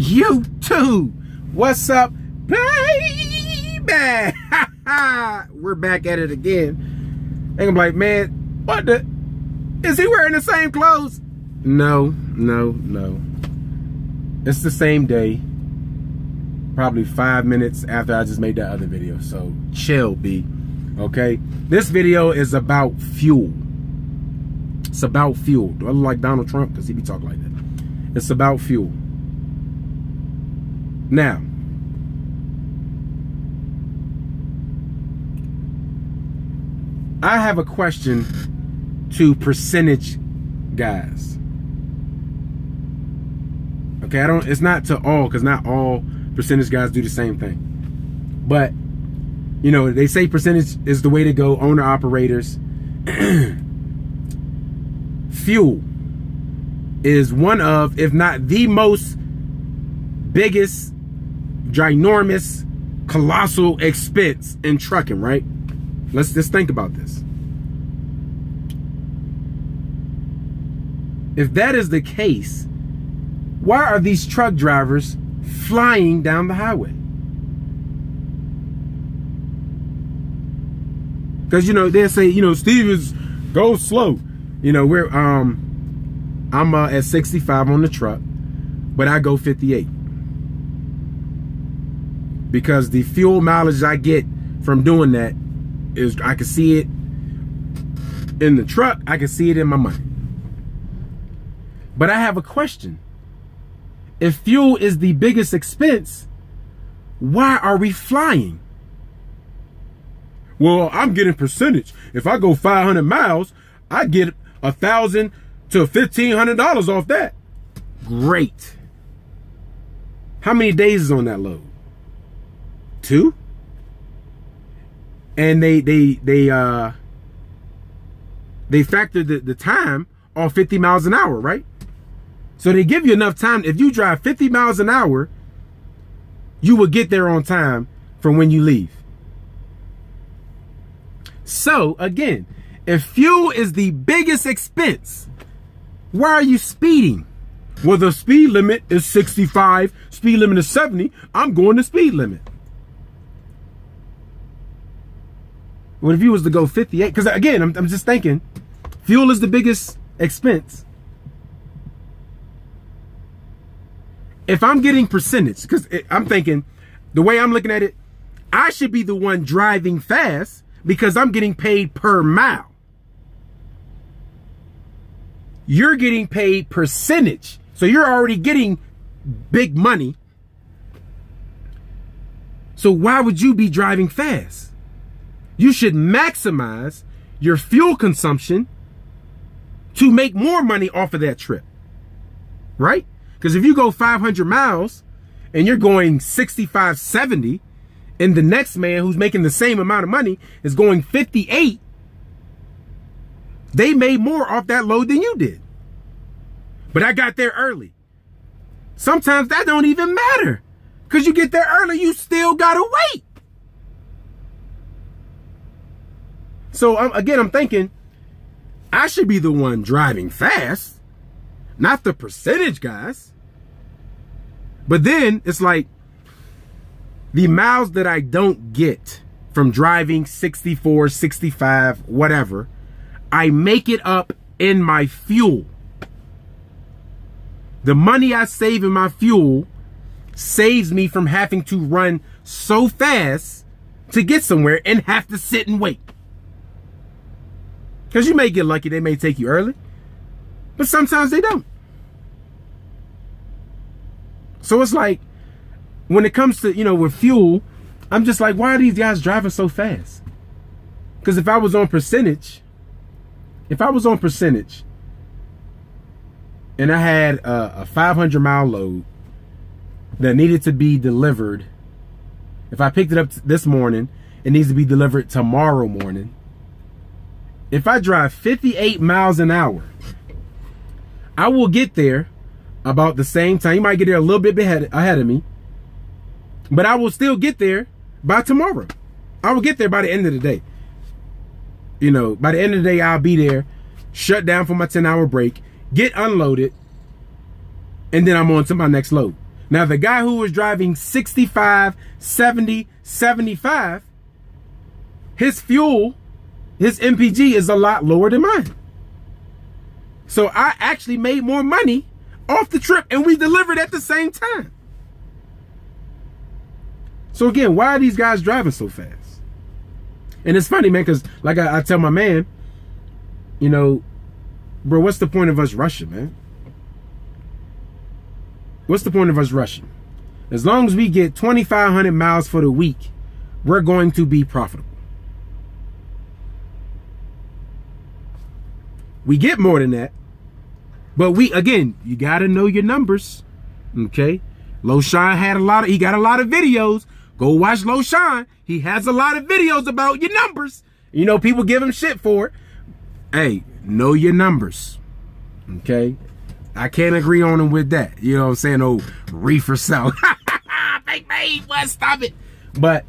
YouTube, what's up, baby? We're back at it again. And I'm like, man, what the? Is he wearing the same clothes? No. It's the same day. Probably 5 minutes after I just made that other video. So chill, B. Okay? This video is about fuel. It's about fuel. Do I look like Donald Trump? Because he be talking like that. It's about fuel. Now, I have a question to percentage guys. Okay, it's not to all, because not all percentage guys do the same thing. But, you know, they say percentage is the way to go, owner operators. Fuel is one of, if not the most biggest, ginormous, colossal expense in trucking, right? Let's just think about this. If that is the case, why are these truck drivers flying down the highway? Because, you know, they'll say, you know, Stevens, go slow. You know, I'm at 65 on the truck, but I go 58. Because the fuel mileage I get from doing that is, I can see it in the truck, I can see it in my money. But I have a question. If fuel is the biggest expense, why are we flying? Well, I'm getting percentage. If I go 500 miles, I get $1,000 to $1,500 off that. Great. How many days is on that load? 2? And they factor the time on 50 miles an hour, right? So they give you enough time. If you drive 50 miles an hour, you will get there on time from when you leave. So again, if fuel is the biggest expense, why are you speeding? Well, the speed limit is 65, speed limit is 70. I'm going the speed limit. What if you was to go 58? Because again, I'm just thinking, fuel is the biggest expense. If I'm getting percentage, because I'm thinking, the way I'm looking at it, I should be the one driving fast because I'm getting paid per mile. You're getting paid percentage. So you're already getting big money. So why would you be driving fast? You should maximize your fuel consumption to make more money off of that trip, right? Because if you go 500 miles and you're going 65, 70, and the next man who's making the same amount of money is going 58, they made more off that load than you did. But I got there early. Sometimes that don't even matter. Because you get there early, you still gotta wait. So again, I'm thinking, I should be the one driving fast, not the percentage guys. But then it's like, the miles that I don't get from driving 64, 65, whatever, I make it up in my fuel. The money I save in my fuel saves me from having to run so fast to get somewhere and have to sit and wait. Because you may get lucky, they may take you early, but sometimes they don't. So it's like, when it comes to, you know, with fuel, I'm just like, why are these guys driving so fast? Because if I was on percentage, and I had a 500-mile load that needed to be delivered, if I picked it up this morning, it needs to be delivered tomorrow morning. If I drive 58 miles an hour, I will get there about the same time. You might get there a little bit ahead of me, but I will still get there by tomorrow. I will get there by the end of the day. You know, by the end of the day, I'll be there, shut down for my 10-hour break, get unloaded, and then I'm on to my next load. Now, the guy who was driving 65, 70, 75, his fuel, his MPG is a lot lower than mine. So I actually made more money off the trip, and we delivered at the same time. So again, why are these guys driving so fast? And it's funny, man, because like I tell my man, you know, bro, what's the point of us rushing, man? What's the point of us rushing? As long as we get 2,500 miles for the week, we're going to be profitable. We get more than that, but again, you got to know your numbers, okay? LoShawn he got a lot of videos. Go watch LoShawn. He has a lot of videos about your numbers. You know, people give him shit for it. Hey, know your numbers, okay? I can't agree on him with that. You know what I'm saying? Oh, reefer sell. Fake made, what? Stop it. But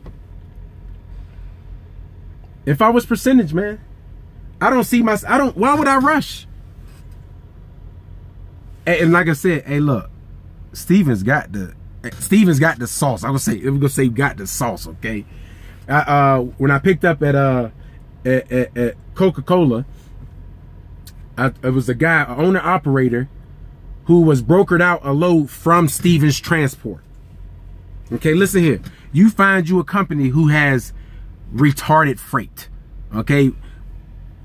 if I was percentage, man, why would I rush? And like I said, hey, look, Steven's got the sauce. We're gonna say got the sauce, okay? When I picked up at Coca-Cola, it was a guy, an owner operator, who was brokered out a load from Stevens Transport. Okay, listen here. You find you a company who has retarded freight. Okay,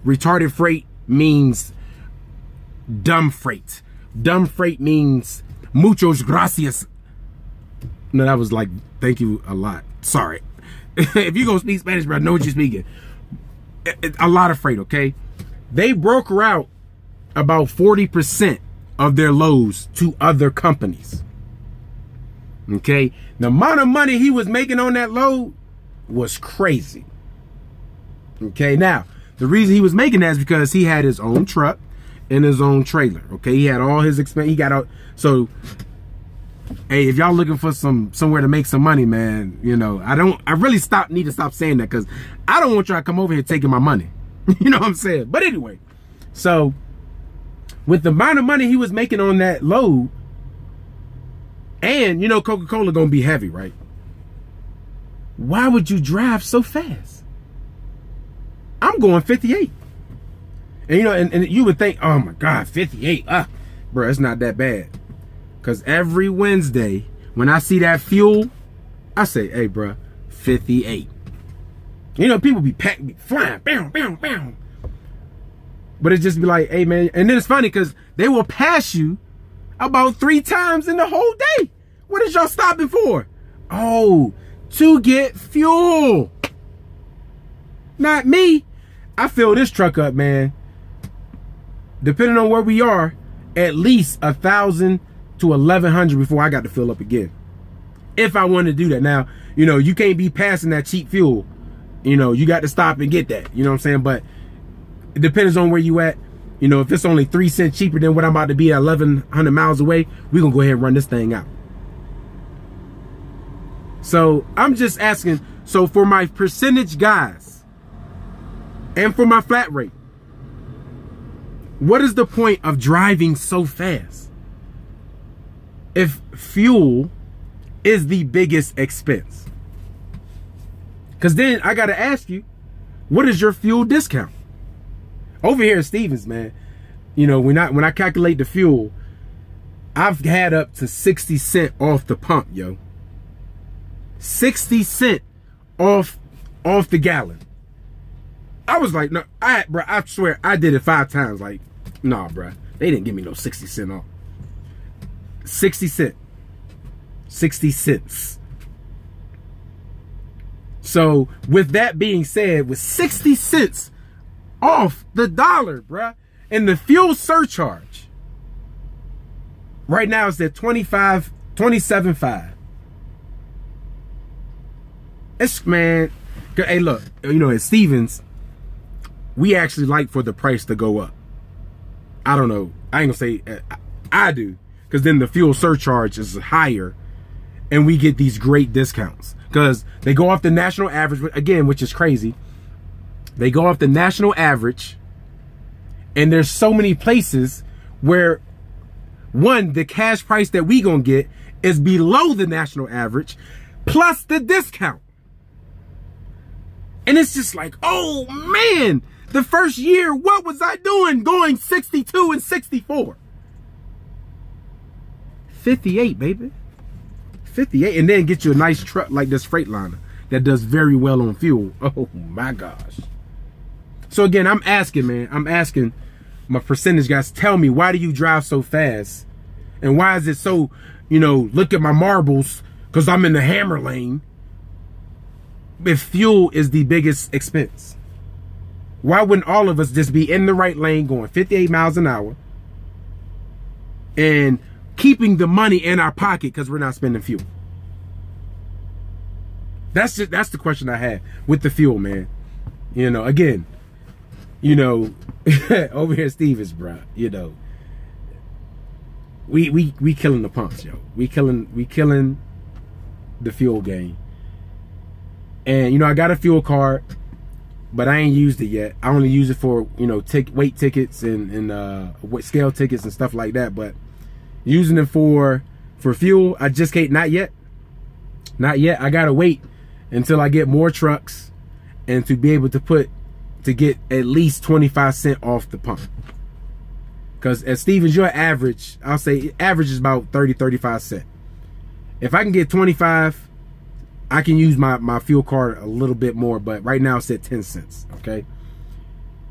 retarded freight means dumb freight. Dumb freight means muchos gracias. No, that was like, thank you a lot. Sorry. If you gonna speak Spanish, bro, I know what you're speaking. A lot of freight, okay? They broker out about 40% of their loads to other companies. Okay? The amount of money he was making on that load was crazy. Okay? Now, the reason he was making that is because he had his own truck and his own trailer. Okay? He had all his expense. He got out. So, hey, if y'all looking for somewhere to make some money, man, you know, I really need to stop saying that, because I don't want y'all to come over here taking my money. You know what I'm saying? But anyway, so with the amount of money he was making on that load, and you know Coca-Cola gonna be heavy, right? Why would you drive so fast? I'm going 58. And you know, and you would think, oh my God, 58, bro, it's not that bad. Because every Wednesday, when I see that fuel, I say, hey, bro, 58. You know, people be flying, bam, bam, bam. But it just be like, hey, man. And then it's funny because they will pass you about 3 times in the whole day. What is y'all stopping for? Oh, to get fuel. Not me. I fill this truck up, man. Depending on where we are, at least 1,000 to 1,100 before I got to fill up again. If I want to do that. Now, you know, you can't be passing that cheap fuel. You know, you got to stop and get that. You know what I'm saying? But it depends on where you at. You know, if it's only 3 cents cheaper than what I'm about to be at 1,100 miles away, we're going to go ahead and run this thing out. So I'm just asking, so for my percentage guys and for my flat rate, what is the point of driving so fast if fuel is the biggest expense? Because then I got to ask you, what is your fuel discount? Over here at Stevens, man, you know, when I calculate the fuel, I've had up to 60 cents off the pump, yo. 60 cents off the gallon. I was like, no, bro, I swear I did it 5 times. Like, nah, bro, they didn't give me no 60 cents off. 60 cents. 60 cents. So with that being said, with 60 cents off the dollar, bruh, and the fuel surcharge, right now it's at 27.5. It's, man, hey, look, you know, at Stevens, we actually like for the price to go up. I don't know, I ain't gonna say I do, because then the fuel surcharge is higher and we get these great discounts because they go off the national average, again, which is crazy. They go off the national average, and there's so many places where, one, the cash price that we gonna get is below the national average, plus the discount. And it's just like, oh man, the first year, what was I doing going 62 and 64? 58, baby. 58, and then get you a nice truck like this Freightliner that does very well on fuel. Oh my gosh. So again, I'm asking, man, I'm asking my percentage guys, tell me, why do you drive so fast? And why is it so, you know, look at my marbles because I'm in the hammer lane if fuel is the biggest expense? Why wouldn't all of us just be in the right lane going 58 miles an hour and keeping the money in our pocket because we're not spending fuel? That's the question I had with the fuel, man. You know, again, you know, over here, Stevens, bro, you know, we killing the pumps, yo. We killing the fuel game. And, you know, I got a fuel card, but I ain't used it yet. I only use it for, you know, weight tickets and scale tickets and stuff like that. But using it for fuel, I just can't, not yet. Not yet. I gotta wait until I get more trucks and to be able to get at least 25 cents off the pump. Because at Stevens, your average, I'll say average is about 30, 35 cents. If I can get 25, I can use my fuel card a little bit more, but right now it's at 10 cents, okay?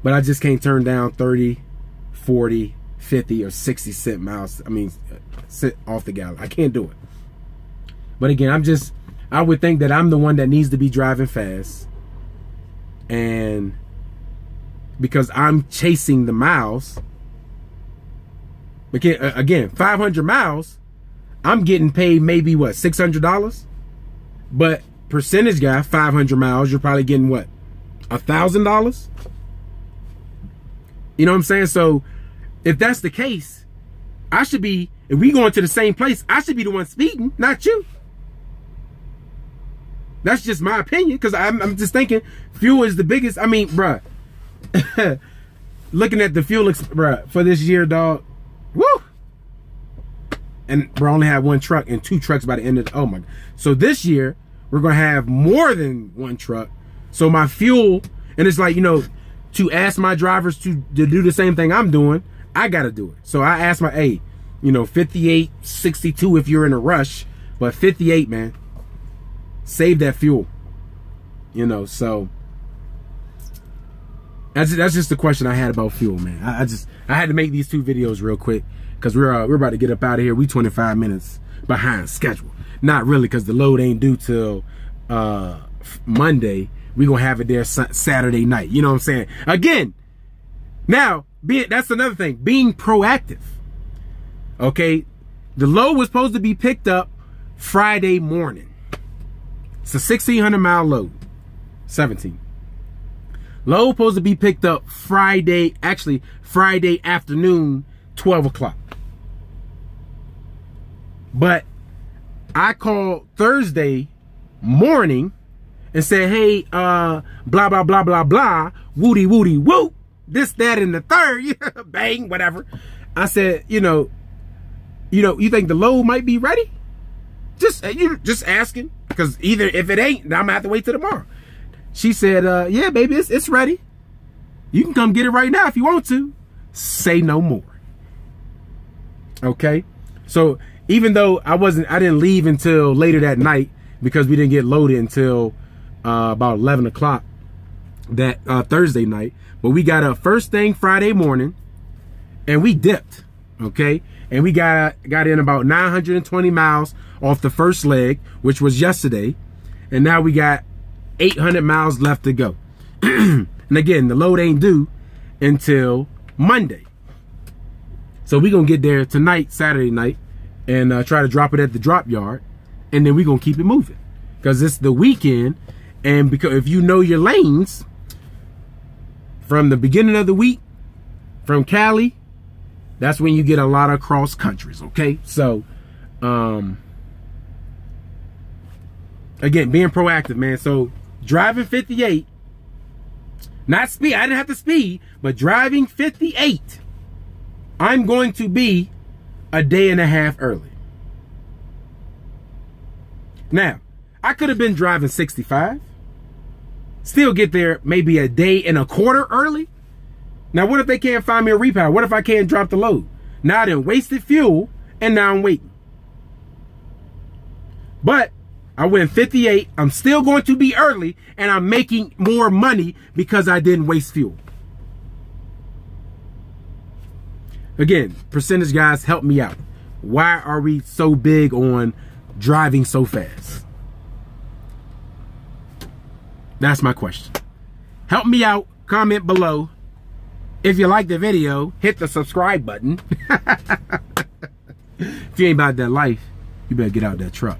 But I just can't turn down 30, 40, 50, or 60 cent miles, sit off the gallon. I can't do it. But again, I would think that I'm the one that needs to be driving fast. And because I'm chasing the miles, again, 500 miles, I'm getting paid maybe, what, $600? But percentage guy, 500 miles, you're probably getting what, $1,000? You know what I'm saying? So if that's the case, I should be, if we going to the same place, I should be the one speeding, not you. That's just my opinion, because I'm just thinking fuel is the biggest. I mean, bruh, looking at the fuel, bruh, for this year, dog, woo! And we only have one truck and 2 trucks by the end of the, oh my. So this year, we're going to have more than 1 truck. So my fuel, and it's like, you know, to ask my drivers to do the same thing I'm doing, I got to do it. So I asked hey, you know, 58, 62 if you're in a rush, but 58, man, save that fuel. You know, so that's just the question I had about fuel, man. I had to make these 2 videos real quick. Because we're about to get up out of here. We 25 minutes behind schedule. Not really, because the load ain't due till Monday. We're going to have it there Saturday night. You know what I'm saying? Again, now, that's another thing. Being proactive. Okay? The load was supposed to be picked up Friday morning. It's a 1,600 mile load. 17. Load supposed to be picked up Friday afternoon, 12 o'clock. But I called Thursday morning and said, hey, blah, blah, blah, blah, blah, woody, woody, woo, this, that, and the third, bang, whatever. I said, you think the load might be ready? Just asking, because either if it ain't, I'm gonna have to wait till tomorrow. She said, yeah, baby, it's ready. You can come get it right now if you want to. Say no more. Okay, so even though I didn't leave until later that night because we didn't get loaded until about 11 o'clock that Thursday night, but we got up first thing Friday morning and we dipped, okay, and we got in about 920 miles off the first leg, which was yesterday, and now we got 800 miles left to go. And again, the load ain't due until Monday. So we're going to get there tonight, Saturday night, and try to drop it at the drop yard. And then we're going to keep it moving. Because it's the weekend. And because if you know your lanes, from the beginning of the week, from Cali, that's when you get a lot of cross countries, okay? So, again, being proactive, man. So, driving 58, not speed, I didn't have to speed, but driving 58, I'm going to be a day and a half early. Now, I could have been driving 65. Still get there maybe a day and a quarter early. Now, what if they can't find me a repower? What if I can't drop the load? Now I done wasted fuel and now I'm waiting. But I went 58. I'm still going to be early and I'm making more money because I didn't waste fuel. Again, percentage guys, help me out. Why are we so big on driving so fast? That's my question. Help me out. Comment below. If you like the video, hit the subscribe button. If you ain't about that life, you better get out that truck.